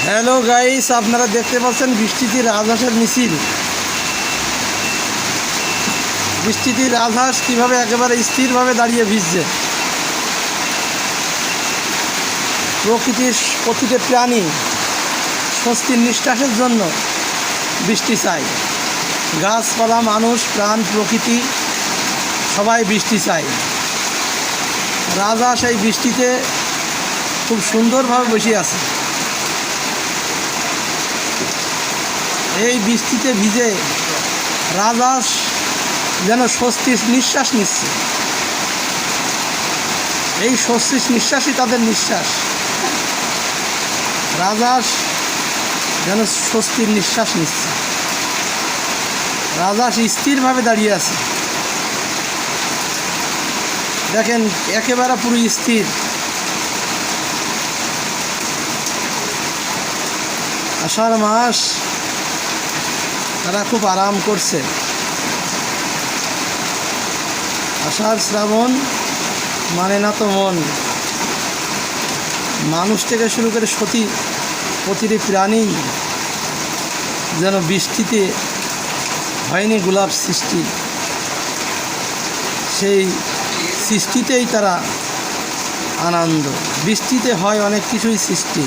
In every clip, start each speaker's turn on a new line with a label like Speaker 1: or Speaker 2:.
Speaker 1: Hello guys, আপনারা দেখতে পাচ্ছেন বৃষ্টিতে রাজহাঁসের মিছিল। বৃষ্টিতে রাজহাঁস কীভাবে একেবারে স্থিরভাবে দাঁড়িয়ে ভিজছে। প্রতিটা প্রাণী স্বস্তির নিঃশ্বাসের জন্য বৃষ্টি চাই। গাছপালা, মানুষ, প্রাণ, প্রকৃতি সবাই বৃষ্টি চাই। রাজহাঁস এই বৃষ্টিতে খুব সুন্দরভাবে বসে আছে। এই বৃষ্টিতে ভিজে রাজহাঁস যেন স্বস্তির নিঃশ্বাস নিচ্ছে। এই স্বস্তির নিঃশ্বাসই তাদের নিঃশ্বাস। রাজহাঁস যেন স্বস্তির নিঃশ্বাস নিচ্ছে। রাজহাঁস স্থিরভাবে দাঁড়িয়ে আছে, দেখেন একেবারে পুরো স্থির। আষাঢ় মাস, তারা খুব আরাম করছে। আষাঢ় শ্রাবণ মানে না তো মন। মানুষ থেকে শুরু করে প্রতিটি প্রাণী যেন বৃষ্টিতে হয়নি গোলাপ সৃষ্টি, সেই সৃষ্টিতেই তারা আনন্দ। বৃষ্টিতে হয় অনেক কিছুই সৃষ্টি।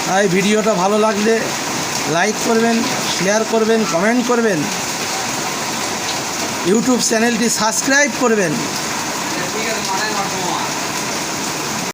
Speaker 1: তাই ভিডিওটা ভালো লাগলে লাইক করবেন, শেয়ার করবেন, কমেন্ট করবেন, ইউটিউব চ্যানেলটি সাবস্ক্রাইব করবেন।